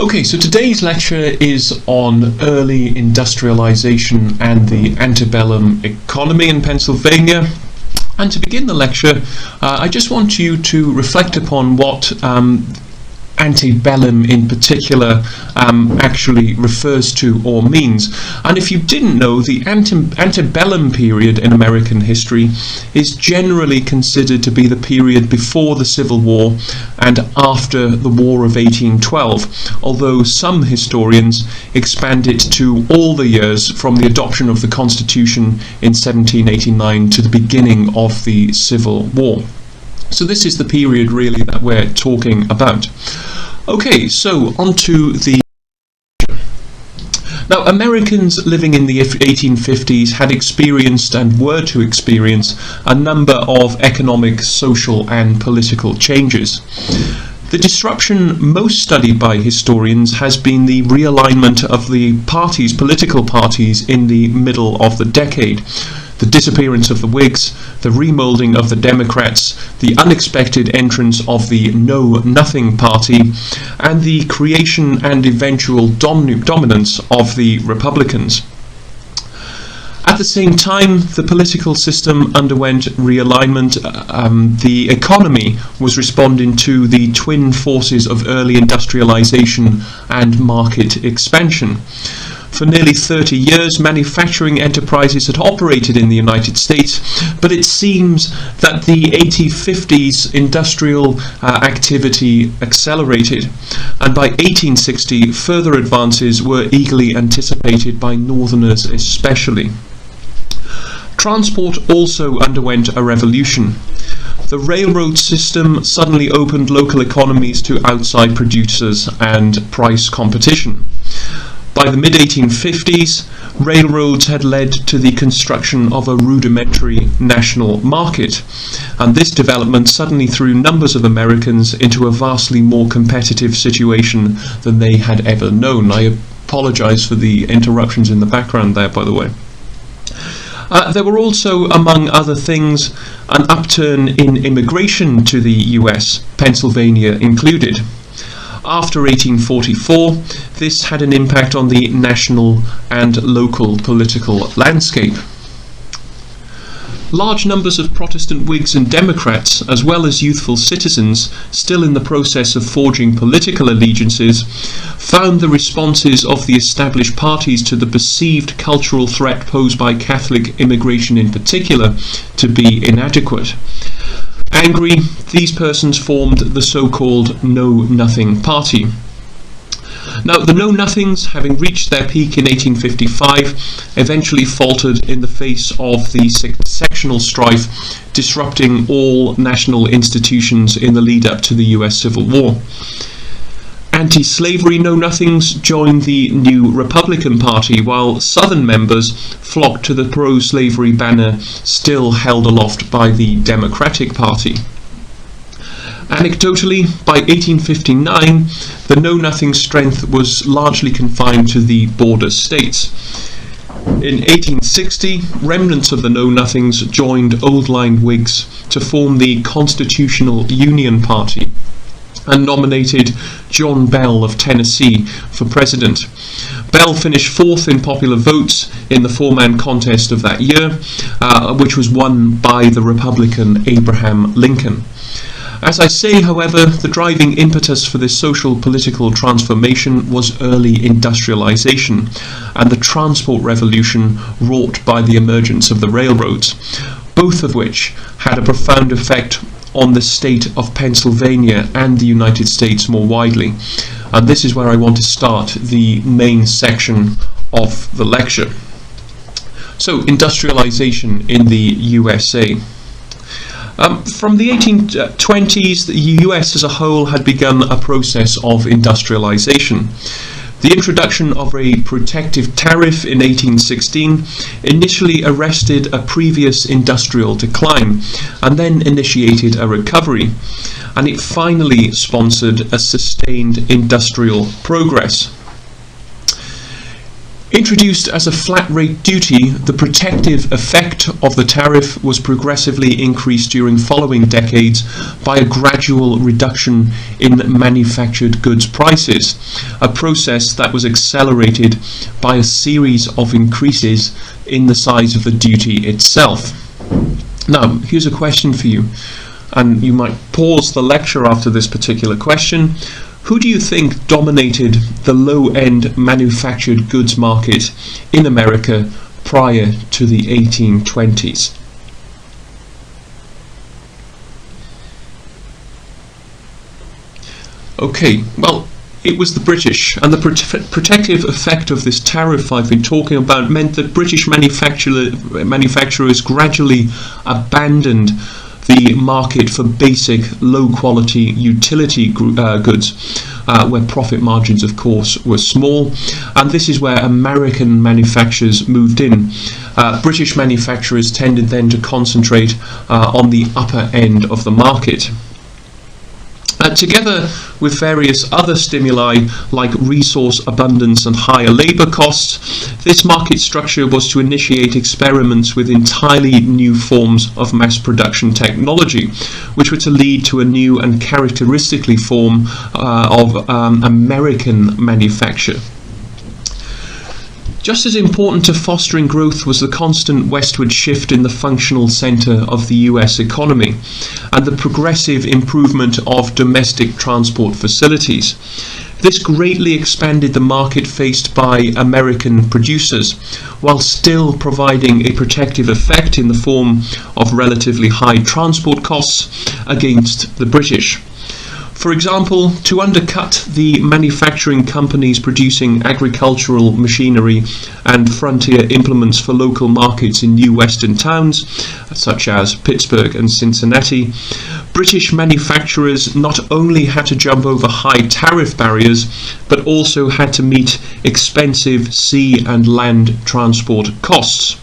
Okay, so today's lecture is on early industrialization and the antebellum economy in Pennsylvania. And to begin the lecture, I just want you to reflect upon what antebellum in particular actually refers to or means. And if you didn't know, the antebellum period in American history is generally considered to be the period before the Civil War and after the War of 1812, although some historians expand it to all the years from the adoption of the Constitution in 1789 to the beginning of the Civil War. So this is the period really that we're talking about. Okay, so on to the... Now, Americans living in the 1850s had experienced and were to experience a number of economic, social and political changes. The disruption most studied by historians has been the realignment of the political parties in the middle of the decade. The disappearance of the Whigs, the remoulding of the Democrats, the unexpected entrance of the Know-Nothing Party, and the creation and eventual dominance of the Republicans. At the same time, the political system underwent realignment. The economy was responding to the twin forces of early industrialization and market expansion. For nearly 30 years, manufacturing enterprises had operated in the United States, but it seems that the 1850s industrial activity accelerated, and by 1860 further advances were eagerly anticipated by Northerners especially. Transport also underwent a revolution. The railroad system suddenly opened local economies to outside producers and price competition. By the mid-1850s, railroads had led to the construction of a rudimentary national market, and this development suddenly threw numbers of Americans into a vastly more competitive situation than they had ever known. I apologize for the interruptions in the background there, by the way. There were also, among other things, an upturn in immigration to the US, Pennsylvania included. After 1844, this had an impact on the national and local political landscape. Large numbers of Protestant Whigs and Democrats, as well as youthful citizens still in the process of forging political allegiances, found the responses of the established parties to the perceived cultural threat posed by Catholic immigration in particular to be inadequate. Angry, these persons formed the so-called Know-Nothing Party. Now, the Know-Nothings, having reached their peak in 1855, eventually faltered in the face of the sectional strife disrupting all national institutions in the lead-up to the US Civil War. Anti-slavery Know-Nothings joined the new Republican Party, while Southern members flocked to the pro-slavery banner still held aloft by the Democratic Party. Anecdotally, by 1859, the Know-Nothing strength was largely confined to the border states. In 1860, remnants of the Know-Nothings joined old-line Whigs to form the Constitutional Union Party and nominated John Bell of Tennessee for president. Bell finished fourth in popular votes in the four-man contest of that year, which was won by the Republican Abraham Lincoln. As I say, however, the driving impetus for this social political transformation was early industrialization and the transport revolution wrought by the emergence of the railroads, both of which had a profound effect on the state of Pennsylvania and the United States more widely. And this is where I want to start the main section of the lecture. So, industrialization in the USA. From the 1820s, the US as a whole had begun a process of industrialization. The introduction of a protective tariff in 1816 initially arrested a previous industrial decline and then initiated a recovery, and it finally sponsored a sustained industrial progress. Introduced as a flat rate duty, the protective effect of the tariff was progressively increased during following decades by a gradual reduction in manufactured goods prices, a process that was accelerated by a series of increases in the size of the duty itself. Now, here's a question for you, and you might pause the lecture after this particular question. Who do you think dominated the low-end manufactured goods market in America prior to the 1820s? Okay, well, it was the British, and the protective effect of this tariff I've been talking about meant that British manufacturers gradually abandoned the market for basic low-quality utility goods, where profit margins, of course, were small, and this is where American manufacturers moved in. British manufacturers tended then to concentrate on the upper end of the market. Together with various other stimuli like resource abundance and higher labour costs, this market structure was to initiate experiments with entirely new forms of mass production technology, which were to lead to a new and characteristically form of American manufacture. Just as important to fostering growth was the constant westward shift in the functional centre of the US economy and the progressive improvement of domestic transport facilities. This greatly expanded the market faced by American producers, while still providing a protective effect in the form of relatively high transport costs against the British. For example, to undercut the manufacturing companies producing agricultural machinery and frontier implements for local markets in new western towns, such as Pittsburgh and Cincinnati, British manufacturers not only had to jump over high tariff barriers, but also had to meet expensive sea and land transport costs,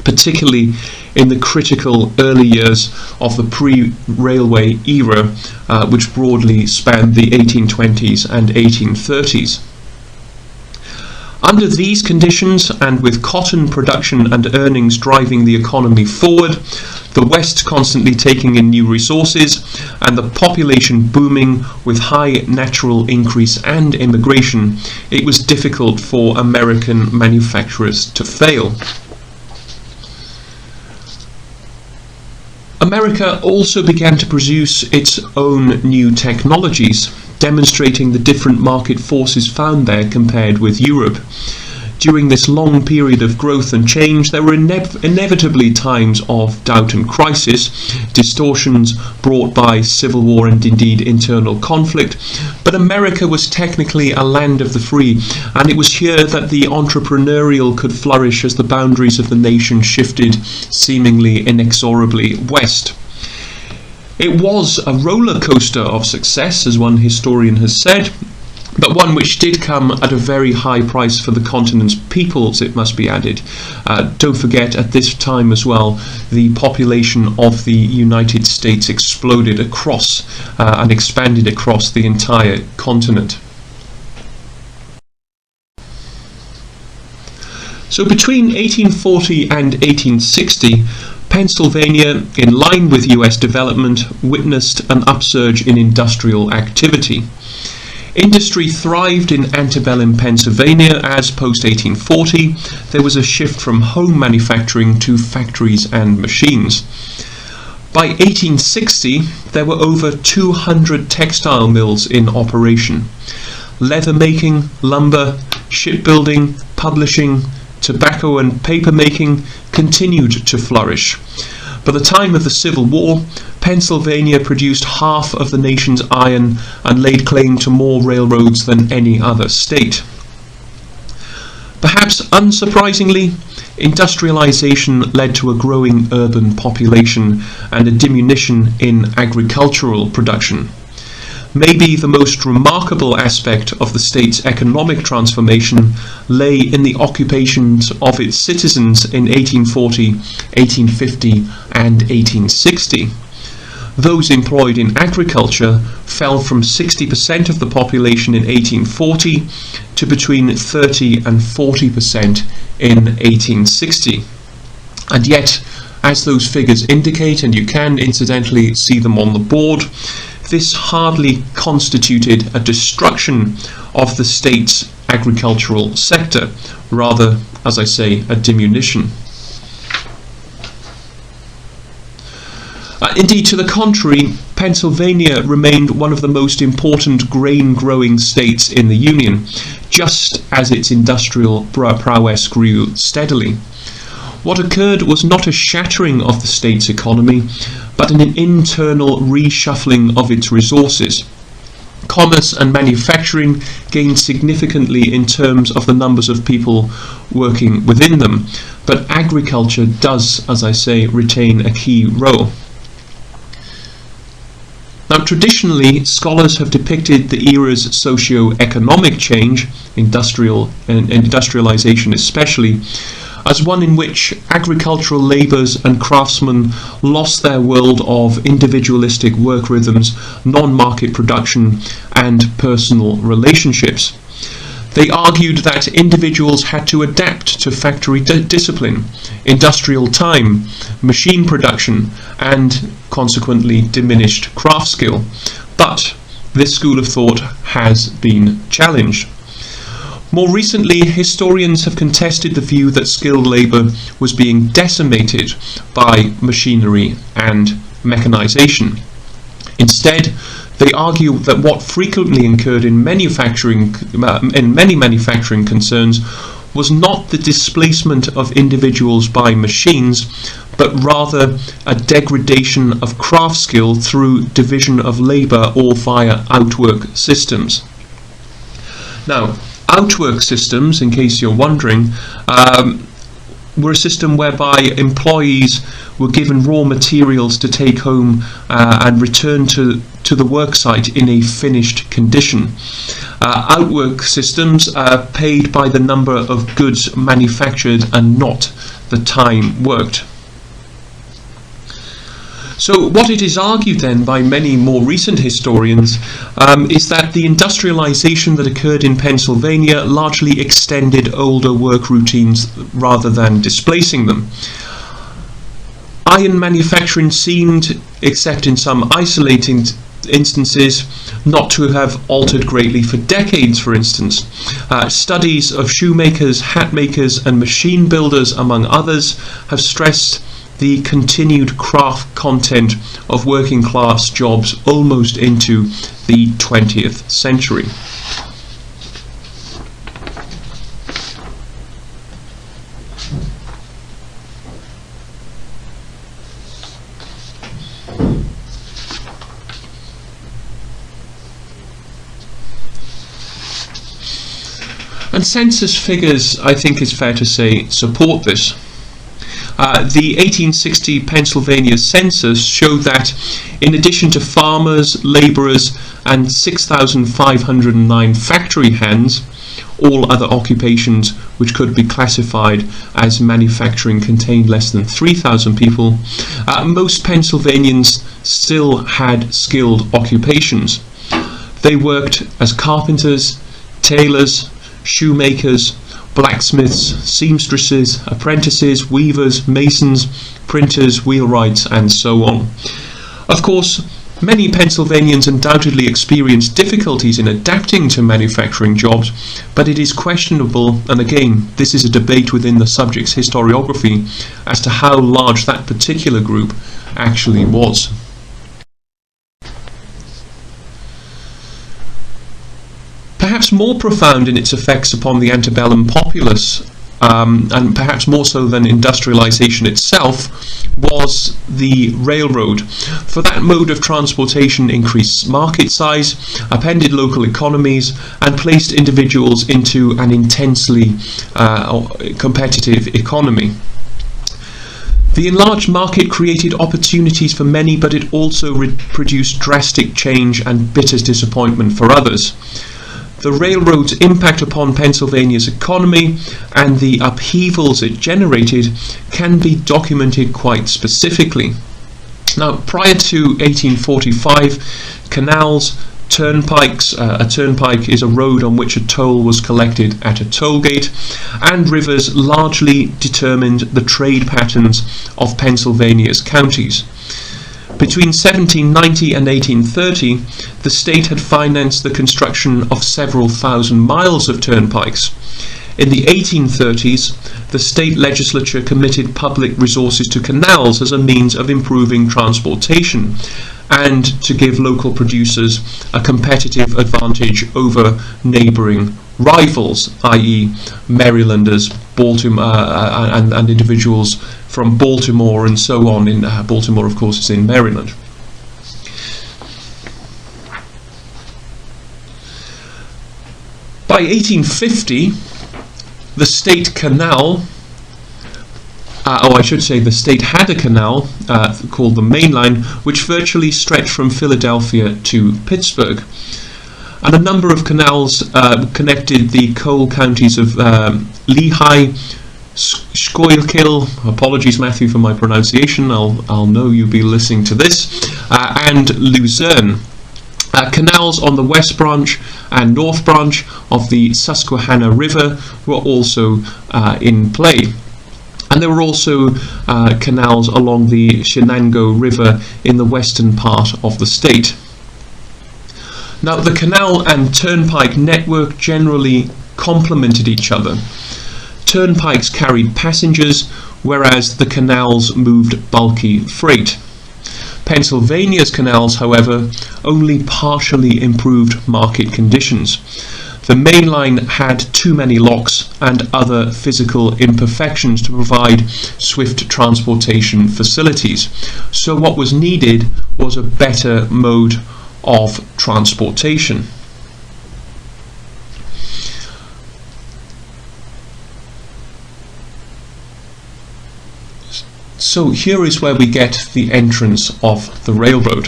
particularly in the critical early years of the pre-railway era, which broadly spanned the 1820s and 1830s. Under these conditions, and with cotton production and earnings driving the economy forward, the West constantly taking in new resources, and the population booming with high natural increase and immigration, it was difficult for American manufacturers to fail. America also began to produce its own new technologies, demonstrating the different market forces found there compared with Europe. During this long period of growth and change, there were inevitably times of doubt and crisis, distortions brought by civil war and indeed internal conflict, but America was technically a land of the free, and it was here that the entrepreneurial could flourish as the boundaries of the nation shifted seemingly inexorably west. It was a roller coaster of success, as one historian has said, but one which did come at a very high price for the continent's peoples, it must be added. Don't forget, at this time as well, the population of the United States exploded across and expanded across the entire continent. So between 1840 and 1860, Pennsylvania, in line with US development, witnessed an upsurge in industrial activity. Industry thrived in antebellum Pennsylvania as post-1840 there was a shift from home manufacturing to factories and machines. By 1860 there were over 200 textile mills in operation. Leather making, lumber, shipbuilding, publishing, tobacco and paper making continued to flourish. By the time of the Civil War, Pennsylvania produced half of the nation's iron and laid claim to more railroads than any other state. Perhaps unsurprisingly, industrialization led to a growing urban population and a diminution in agricultural production. Maybe the most remarkable aspect of the state's economic transformation lay in the occupations of its citizens in 1840, 1850 and 1860. those employed in agriculture fell from 60% of the population in 1840 to between 30 and 40% in 1860. And yet, as those figures indicate, and you can incidentally see them on the board, this hardly constituted a destruction of the state's agricultural sector, rather, as I say, a diminution. Indeed, to the contrary, Pennsylvania remained one of the most important grain-growing states in the Union, just as its industrial prowess grew steadily. What occurred was not a shattering of the state's economy, but an internal reshuffling of its resources. Commerce and manufacturing gained significantly in terms of the numbers of people working within them, but agriculture does, as I say, retain a key role. Now, traditionally, scholars have depicted the era's socio-economic change, industrialization especially, as one in which agricultural labourers and craftsmen lost their world of individualistic work rhythms, non-market production, and personal relationships. They argued that individuals had to adapt to factory discipline, industrial time, machine production, and consequently diminished craft skill. But this school of thought has been challenged. More recently, historians have contested the view that skilled labour was being decimated by machinery and mechanisation. Instead, they argue that what frequently occurred in many manufacturing concerns was not the displacement of individuals by machines, but rather a degradation of craft skill through division of labour or via outwork systems. Now, outwork systems, in case you're wondering, were a system whereby employees were given raw materials to take home and return to the work site in a finished condition. Outwork systems are paid by the number of goods manufactured and not the time worked. So what it is argued then by many more recent historians is that the industrialization that occurred in Pennsylvania largely extended older work routines rather than displacing them. Iron manufacturing seemed, except in some isolating instances, not to have altered greatly for decades, for instance. Studies of shoemakers, hat makers and machine builders, among others, have stressed the continued craft content of working class jobs almost into the 20th century. And census figures, I think it's fair to say, support this. The 1860 Pennsylvania census showed that in addition to farmers, labourers and 6,509 factory hands, all other occupations which could be classified as manufacturing contained less than 3,000 people, most Pennsylvanians still had skilled occupations. They worked as carpenters, tailors, shoemakers, blacksmiths, seamstresses, apprentices, weavers, masons, printers, wheelwrights, and so on. Of course, many Pennsylvanians undoubtedly experienced difficulties in adapting to manufacturing jobs, but it is questionable, and again, this is a debate within the subject's historiography, as to how large that particular group actually was. Perhaps more profound in its effects upon the antebellum populace, and perhaps more so than industrialization itself, was the railroad. For that mode of transportation increased market size, upended local economies, and placed individuals into an intensely competitive economy. The enlarged market created opportunities for many, but it also produced drastic change and bitter disappointment for others. The railroad's impact upon Pennsylvania's economy and the upheavals it generated can be documented quite specifically. Now, prior to 1845, canals, turnpikes, a turnpike is a road on which a toll was collected at a toll gate, and rivers largely determined the trade patterns of Pennsylvania's counties. Between 1790 and 1830, the state had financed the construction of several thousand miles of turnpikes. In the 1830s, the state legislature committed public resources to canals as a means of improving transportation and to give local producers a competitive advantage over neighbouring rivals, i.e. Marylanders, Baltimore, and individuals from Baltimore and so on. In Baltimore, of course, is in Maryland. By 1850, the state canal, the state had a canal called the Main Line, which virtually stretched from Philadelphia to Pittsburgh. And a number of canals connected the coal counties of Lehigh, Schuylkill, apologies Matthew for my pronunciation, I'll know you'll be listening to this, and Luzerne. Canals on the West Branch and North Branch of the Susquehanna River were also in play. And there were also canals along the Shenango River in the western part of the state. Now, the canal and turnpike network generally complemented each other. Turnpikes carried passengers, whereas the canals moved bulky freight. Pennsylvania's canals, however, only partially improved market conditions. The main line had too many locks and other physical imperfections to provide swift transportation facilities. So what was needed was a better mode of transportation. So here is where we get the entrance of the railroad.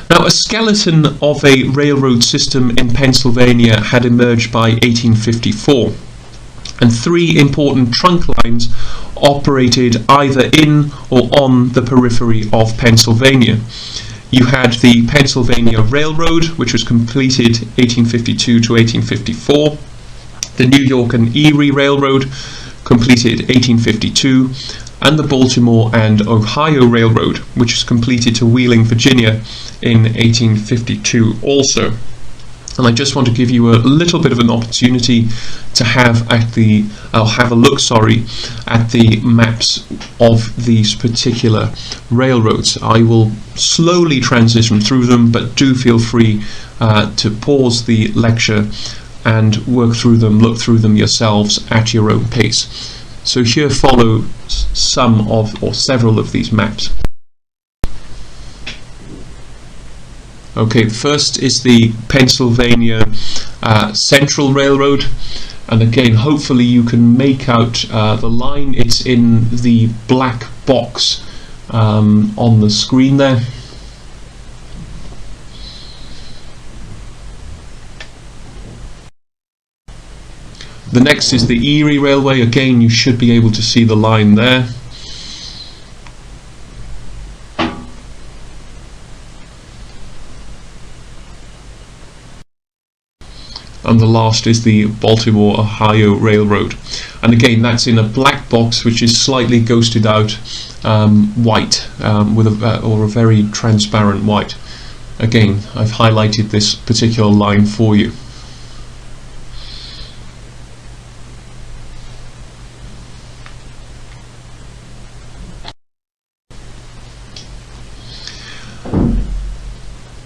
Now, a skeleton of a railroad system in Pennsylvania had emerged by 1854, and three important trunk lines operated either in or on the periphery of Pennsylvania. You had the Pennsylvania Railroad, which was completed 1852 to 1854, the New York and Erie Railroad, completed 1852, and the Baltimore and Ohio Railroad, which was completed to Wheeling, Virginia in 1852 also. And I just want to give you a little bit of an opportunity to have a look at the maps of these particular railroads. I will slowly transition through them, but do feel free to pause the lecture and work through them, look through them yourselves at your own pace. So here follow some of or several of these maps. Okay, the first is the Pennsylvania Central Railroad, and again, hopefully you can make out the line. It's in the black box on the screen there. The next is the Erie Railway. Again, you should be able to see the line there. And the last is the Baltimore Ohio Railroad. And again, that's in a black box which is slightly ghosted out white, with a very transparent white. Again, I've highlighted this particular line for you.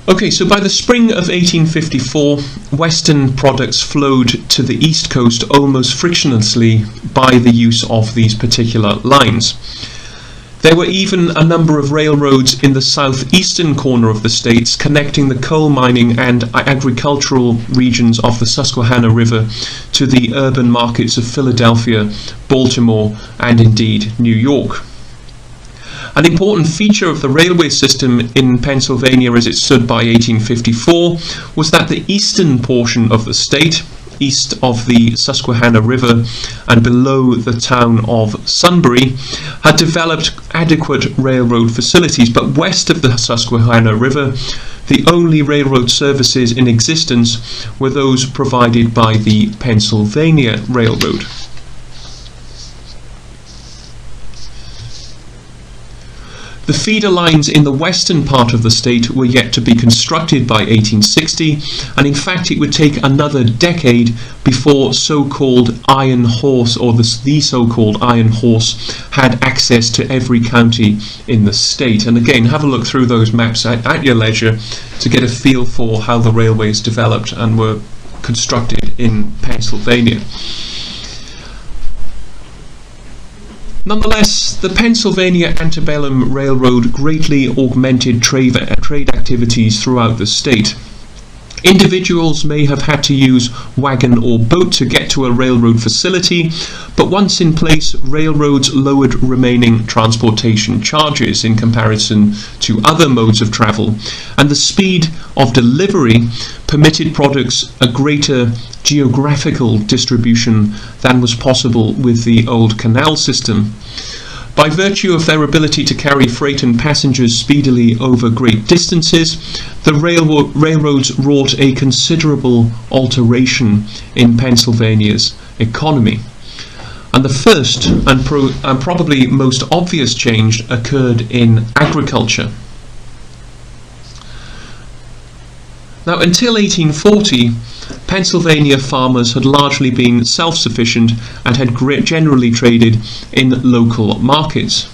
Okay, so by the spring of 1854, Western products flowed to the East Coast almost frictionlessly by the use of these particular lines. There were even a number of railroads in the southeastern corner of the states connecting the coal mining and agricultural regions of the Susquehanna River to the urban markets of Philadelphia, Baltimore, and indeed New York. An important feature of the railway system in Pennsylvania as it stood by 1854 was that the eastern portion of the state, east of the Susquehanna River and below the town of Sunbury had developed adequate railroad facilities, but west of the Susquehanna River, the only railroad services in existence were those provided by the Pennsylvania Railroad. The feeder lines in the western part of the state were yet to be constructed by 1860, and in fact it would take another decade before so-called Iron Horse, or the so-called Iron Horse, had access to every county in the state. And again, have a look through those maps at your leisure to get a feel for how the railways developed and were constructed in Pennsylvania. Nonetheless, the Pennsylvania Antebellum Railroad greatly augmented trade activities throughout the state. Individuals may have had to use wagon or boat to get to a railroad facility, but once in place, railroads lowered remaining transportation charges in comparison to other modes of travel, and the speed of delivery permitted products a greater geographical distribution than was possible with the old canal system. By virtue of their ability to carry freight and passengers speedily over great distances, the railroads wrought a considerable alteration in Pennsylvania's economy. And the first and probably most obvious change occurred in agriculture. Now, until 1840, Pennsylvania farmers had largely been self-sufficient and had generally traded in local markets.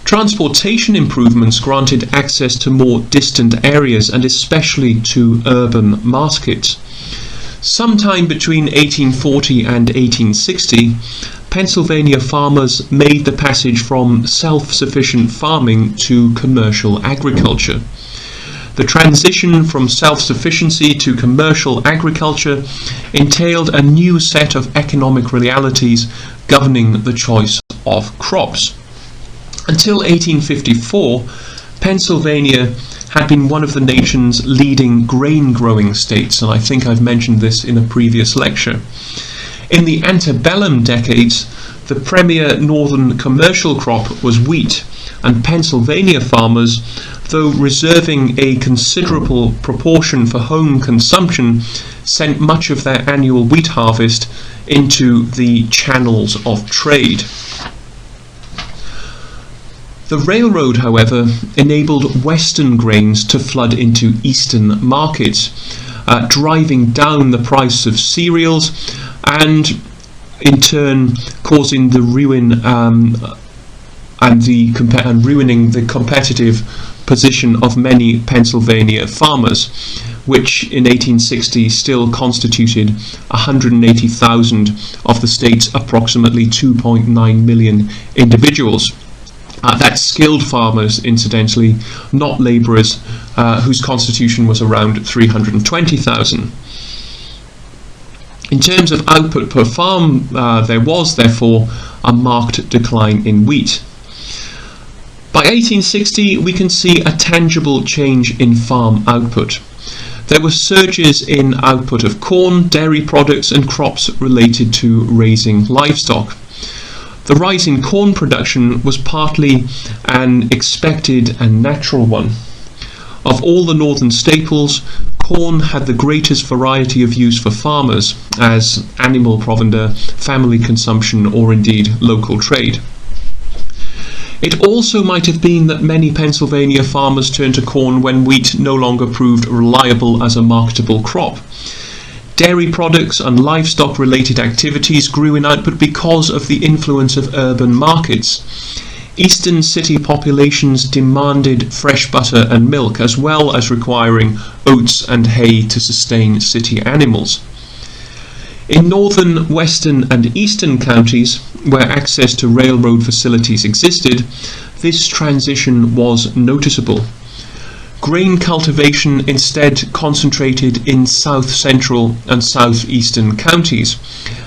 Transportation improvements granted access to more distant areas and especially to urban markets. Sometime between 1840 and 1860, Pennsylvania farmers made the passage from self-sufficient farming to commercial agriculture. The transition from self-sufficiency to commercial agriculture entailed a new set of economic realities governing the choice of crops. Until 1854, Pennsylvania had been one of the nation's leading grain-growing states, and I think I've mentioned this in a previous lecture. In the antebellum decades, the premier northern commercial crop was wheat, and Pennsylvania farmers, though reserving a considerable proportion for home consumption, sent much of their annual wheat harvest into the channels of trade. The railroad, however, enabled western grains to flood into eastern markets, driving down the price of cereals and in turn causing the ruin and ruining the competitive position of many Pennsylvania farmers, which in 1860 still constituted 180,000 of the state's approximately 2.9 million individuals. That's skilled farmers, incidentally, not labourers, whose constitution was around 320,000. In terms of output per farm, there was, therefore, a marked decline in wheat. By 1860, we can see a tangible change in farm output. There were surges in output of corn, dairy products, and crops related to raising livestock. The rise in corn production was partly an expected and natural one. Of all the northern staples, corn had the greatest variety of use for farmers as animal provender, family consumption, or indeed local trade. It also might have been that many Pennsylvania farmers turned to corn when wheat no longer proved reliable as a marketable crop. Dairy products and livestock-related activities grew in output because of the influence of urban markets. Eastern city populations demanded fresh butter and milk, as well as requiring oats and hay to sustain city animals. In northern, western and eastern counties, where access to railroad facilities existed, this transition was noticeable. Grain cultivation instead concentrated in south-central and southeastern counties,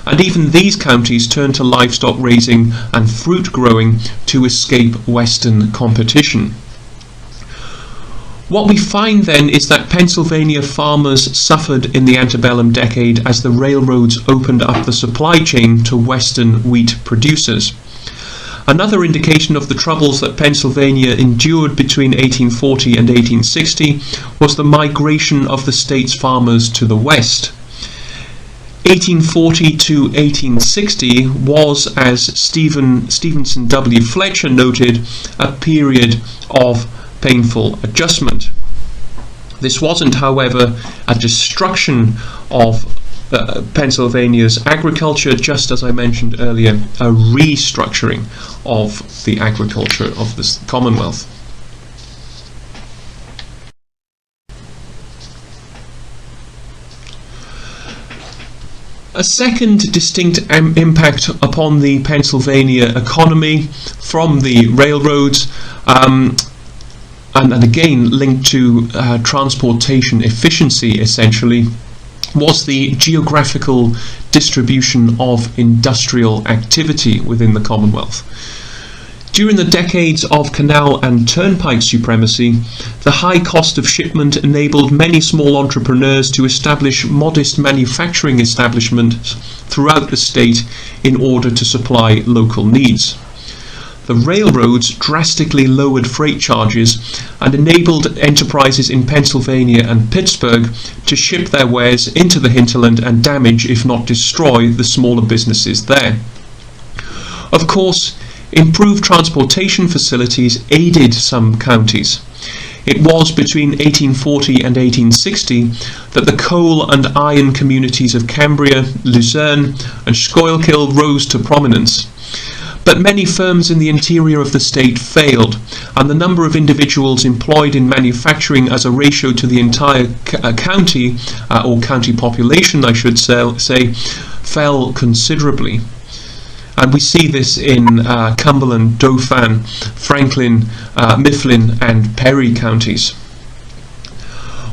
and even these counties turned to livestock raising and fruit growing to escape western competition. What we find then is that Pennsylvania farmers suffered in the antebellum decade as the railroads opened up the supply chain to Western wheat producers. Another indication of the troubles that Pennsylvania endured between 1840 and 1860 was the migration of the state's farmers to the West. 1840 to 1860 was, as Stevenson W. Fletcher noted, a period of painful adjustment. This wasn't, however, a destruction of Pennsylvania's agriculture, just as I mentioned earlier, a restructuring of the agriculture of this Commonwealth. A second distinct impact upon the Pennsylvania economy from the railroads, and again linked to transportation efficiency essentially, was the geographical distribution of industrial activity within the Commonwealth. During the decades of canal and turnpike supremacy, the high cost of shipment enabled many small entrepreneurs to establish modest manufacturing establishments throughout the state in order to supply local needs. The railroads drastically lowered freight charges and enabled enterprises in Pennsylvania and Pittsburgh to ship their wares into the hinterland and damage, if not destroy, the smaller businesses there. Of course, improved transportation facilities aided some counties. It was between 1840 and 1860 that the coal and iron communities of Cambria, Luzerne, and Schuylkill rose to prominence. But many firms in the interior of the state failed, and the number of individuals employed in manufacturing as a ratio to the entire county, or county population I should say, fell considerably. And we see this in Cumberland, Dauphin, Franklin, Mifflin and Perry counties.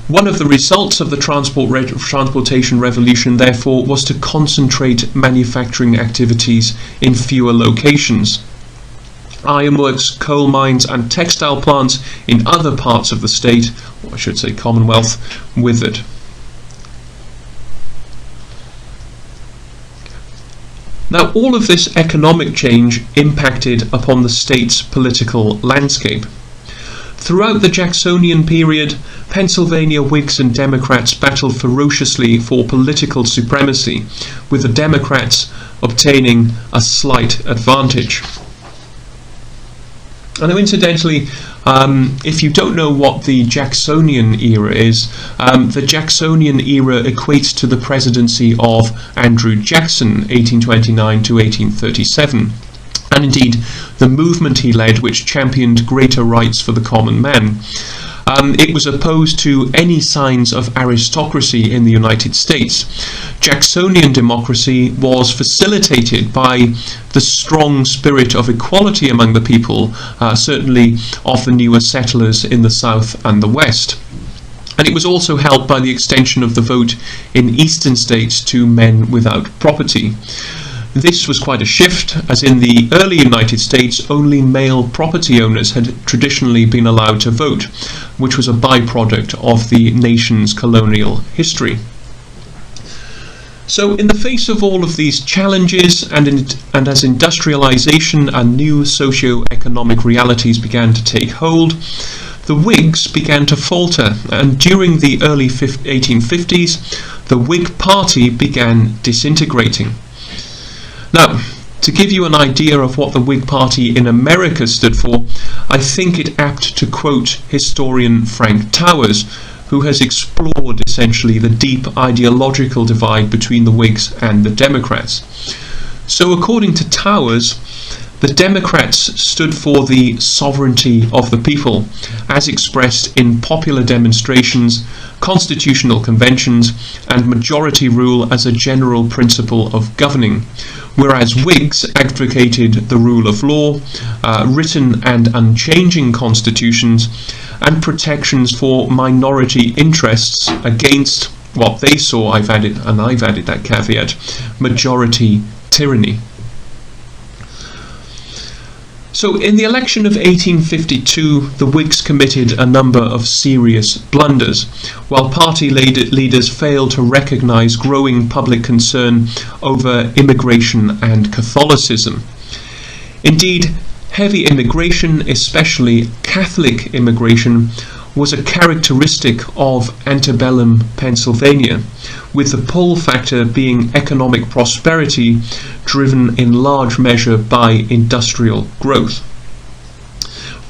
One of the results of the transportation revolution, therefore, was to concentrate manufacturing activities in fewer locations. Ironworks, coal mines and textile plants in other parts of the state, or I should say Commonwealth, withered. Now, all of this economic change impacted upon the state's political landscape. Throughout the Jacksonian period, Pennsylvania Whigs and Democrats battled ferociously for political supremacy, with the Democrats obtaining a slight advantage. And now, incidentally, if you don't know what the Jacksonian era is, the Jacksonian era equates to the presidency of Andrew Jackson, 1829 to 1837. And indeed, the movement he led, which championed greater rights for the common man. It was opposed to any signs of aristocracy in the United States. Jacksonian democracy was facilitated by the strong spirit of equality among the people, certainly of the newer settlers in the South and the West. And it was also helped by the extension of the vote in eastern states to men without property. This was quite a shift, as in the early United States only male property owners had traditionally been allowed to vote, which was a byproduct of the nation's colonial history. So in the face of all of these challenges, and as industrialization and new socio-economic realities began to take hold, the Whigs began to falter, and during the early 1850s, the Whig Party began disintegrating. Now, to give you an idea of what the Whig Party in America stood for, I think it apt to quote historian Frank Towers, who has explored essentially the deep ideological divide between the Whigs and the Democrats. So according to Towers, the Democrats stood for the sovereignty of the people, as expressed in popular demonstrations, constitutional conventions, and majority rule as a general principle of governing, whereas Whigs advocated the rule of law, written and unchanging constitutions, and protections for minority interests against what they saw, I've added that caveat, majority tyranny. So in the election of 1852, the Whigs committed a number of serious blunders, while party leaders failed to recognise growing public concern over immigration and Catholicism. Indeed, heavy immigration, especially Catholic immigration, was a characteristic of antebellum Pennsylvania, with the pull factor being economic prosperity driven in large measure by industrial growth.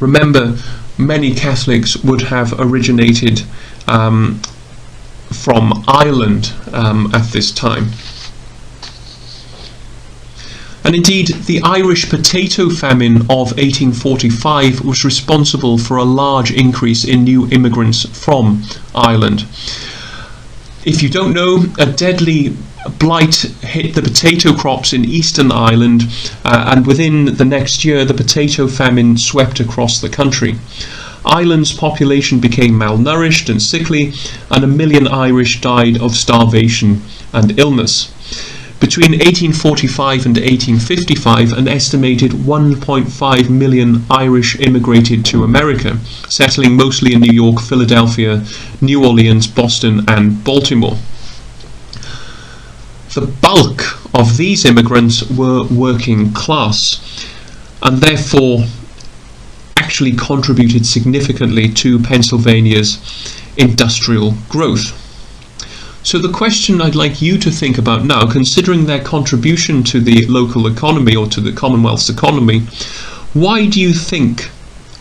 Remember, many Catholics would have originated from Ireland at this time. And indeed, the Irish potato famine of 1845 was responsible for a large increase in new immigrants from Ireland. If you don't know, a deadly blight hit the potato crops in Eastern Ireland, and within the next year the potato famine swept across the country. Ireland's population became malnourished and sickly, and 1 million Irish died of starvation and illness. Between 1845 and 1855, an estimated 1.5 million Irish immigrated to America, settling mostly in New York, Philadelphia, New Orleans, Boston, and Baltimore. The bulk of these immigrants were working class, and therefore actually contributed significantly to Pennsylvania's industrial growth. So the question I'd like you to think about now, considering their contribution to the local economy or to the Commonwealth's economy, why do you think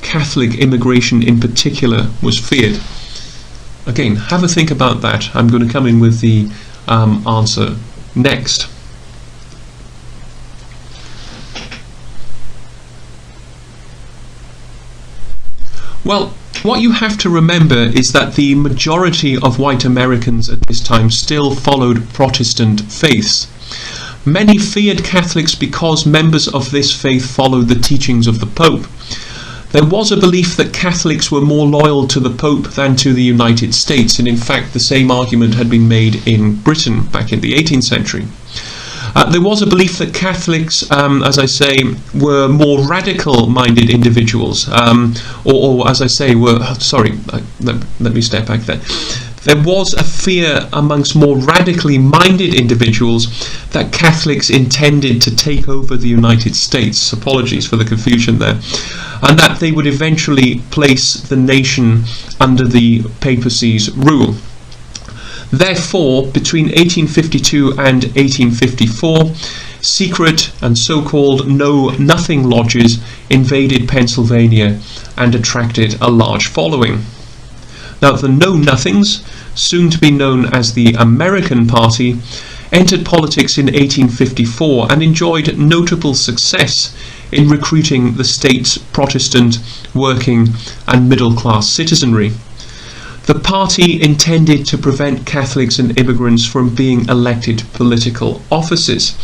Catholic immigration in particular was feared? Again, have a think about that. I'm going to come in with the answer next. Well, what you have to remember is that the majority of white Americans at this time still followed Protestant faiths. Many feared Catholics because members of this faith followed the teachings of the Pope. There was a belief that Catholics were more loyal to the Pope than to the United States, and in fact the same argument had been made in Britain back in the 18th century. There was a belief that Catholics, as I say, were more radical-minded individuals, or as I say, let me step back there. There was a fear amongst more radically minded individuals that Catholics intended to take over the United States. Apologies for the confusion there. And that they would eventually place the nation under the papacy's rule. Therefore, between 1852 and 1854, secret and so-called know-nothing lodges invaded Pennsylvania and attracted a large following. Now, the Know-Nothings, soon to be known as the American Party, entered politics in 1854 and enjoyed notable success in recruiting the state's Protestant, working and middle-class citizenry. The party intended to prevent Catholics and immigrants from being elected to political offices.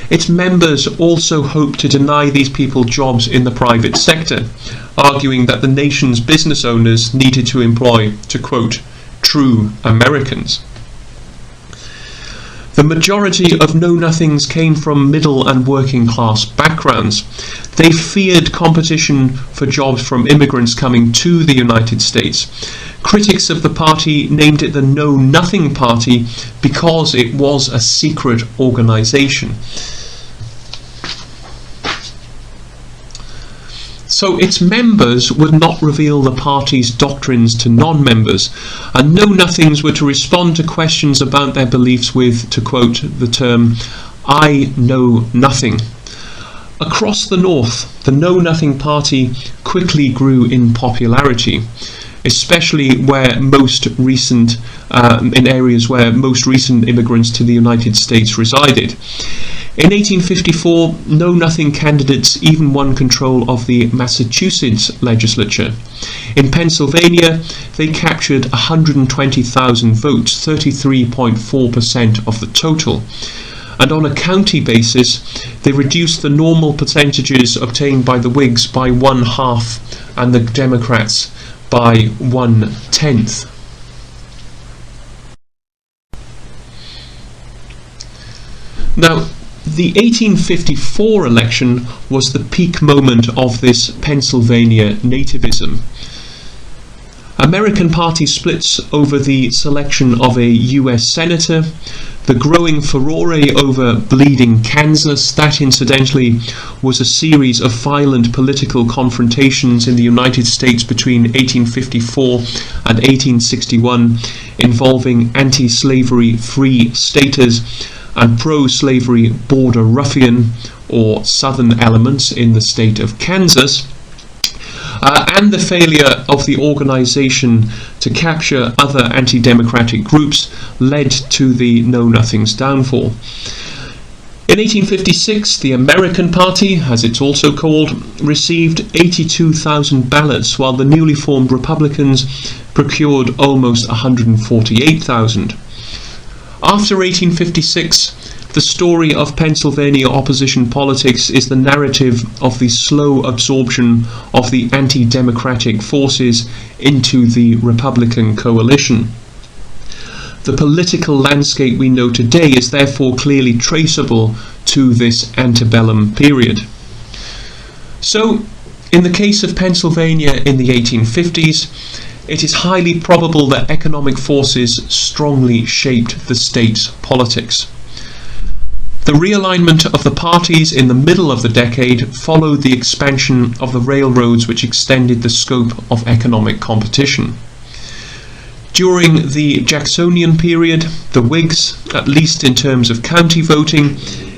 Its members also hoped to deny these people jobs in the private sector, arguing that the nation's business owners needed to employ, to quote, true Americans. The majority of Know-Nothings came from middle and working class backgrounds. They feared competition for jobs from immigrants coming to the United States. Critics of the party named it the Know-Nothing Party because it was a secret organization. So its members would not reveal the party's doctrines to non-members, and Know-Nothings were to respond to questions about their beliefs with, to quote the term, I know nothing. Across the North, the Know-Nothing Party quickly grew in popularity, especially where most recent, in areas where most recent immigrants to the United States resided. In 1854, Know-Nothing candidates even won control of the Massachusetts legislature. In Pennsylvania, they captured 120,000 votes, 33.4% of the total. And on a county basis, they reduced the normal percentages obtained by the Whigs by 1/2 and the Democrats by 1/10. Now, The 1854 election was the peak moment of this Pennsylvania nativism. American party splits over the selection of a US senator, the growing furore over bleeding Kansas, that incidentally was a series of violent political confrontations in the United States between 1854 and 1861 involving anti-slavery free staters and pro-slavery border ruffian or southern elements in the state of Kansas, and the failure of the organization to capture other anti-democratic groups led to the Know Nothing's downfall. In 1856, the American Party, as it's also called, received 82,000 ballots, while the newly formed Republicans procured almost 148,000. After 1856, the story of Pennsylvania opposition politics is the narrative of the slow absorption of the anti-democratic forces into the Republican coalition. The political landscape we know today is therefore clearly traceable to this antebellum period. So, in the case of Pennsylvania in the 1850s, it is highly probable that economic forces strongly shaped the state's politics. The realignment of the parties in the middle of the decade followed the expansion of the railroads, which extended the scope of economic competition. During the Jacksonian period, the Whigs, at least in terms of county voting,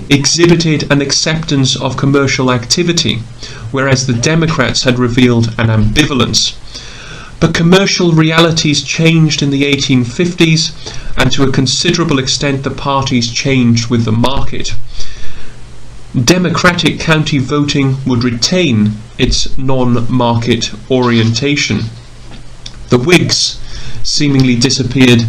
exhibited an acceptance of commercial activity, whereas the Democrats had revealed an ambivalence. But commercial realities changed in the 1850s, and to a considerable extent the parties changed with the market. Democratic county voting would retain its non-market orientation. The Whigs seemingly disappeared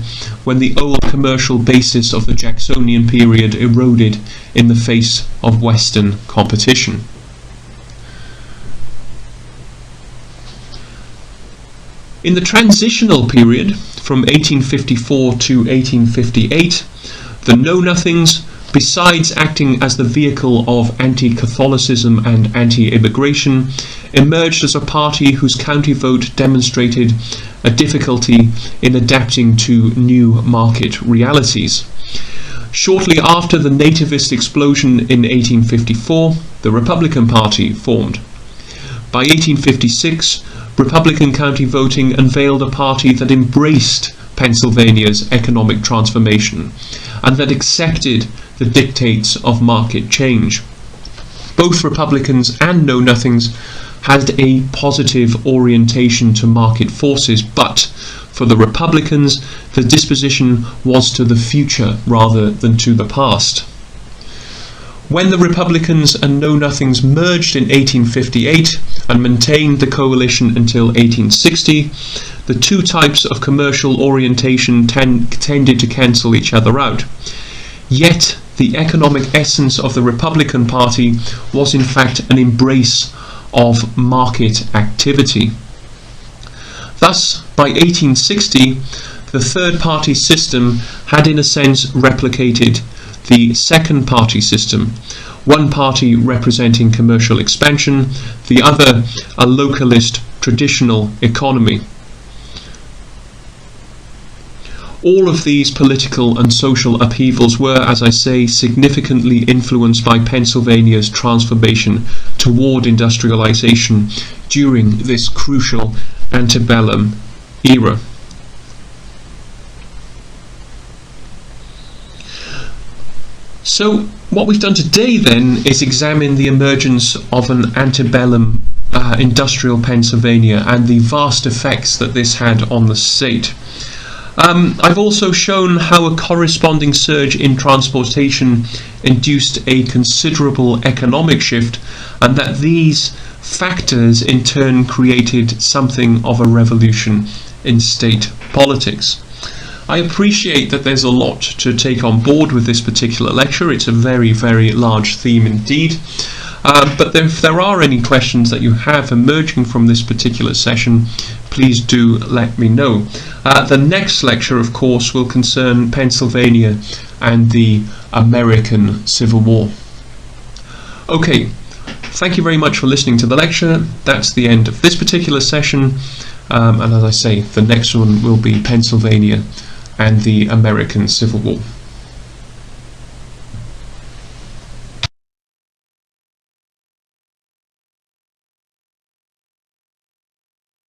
when the old commercial basis of the Jacksonian period eroded in the face of Western competition. In the transitional period, from 1854 to 1858, the Know Nothings, besides acting as the vehicle of anti-Catholicism and anti-immigration, emerged as a party whose county vote demonstrated a difficulty in adapting to new market realities. Shortly after the nativist explosion in 1854, the Republican Party formed. By 1856, Republican county voting unveiled a party that embraced Pennsylvania's economic transformation and that accepted the dictates of market change. Both Republicans and Know Nothings had a positive orientation to market forces, but for the Republicans, the disposition was to the future rather than to the past. When the Republicans and Know Nothings merged in 1858 and maintained the coalition until 1860, the two types of commercial orientation tended to cancel each other out. Yet, the economic essence of the Republican Party was in fact an embrace of market activity. Thus, by 1860, the third-party system had in a sense replicated the second-party system, one party representing commercial expansion, the other a localist traditional economy. All of these political and social upheavals were, as I say, significantly influenced by Pennsylvania's transformation toward industrialization during this crucial antebellum era. So what we've done today then is examine the emergence of an antebellum industrial Pennsylvania and the vast effects that this had on the state. I've also shown how a corresponding surge in transportation induced a considerable economic shift, and that these factors in turn created something of a revolution in state politics. I appreciate that there's a lot to take on board with this particular lecture. It's a very, very large theme indeed. But if there are any questions that you have emerging from this particular session, please do let me know. The next lecture, of course, will concern Pennsylvania and the American Civil War. Okay, thank you very much for listening to the lecture. That's the end of this particular session, and as I say, the next one will be Pennsylvania and the American Civil War.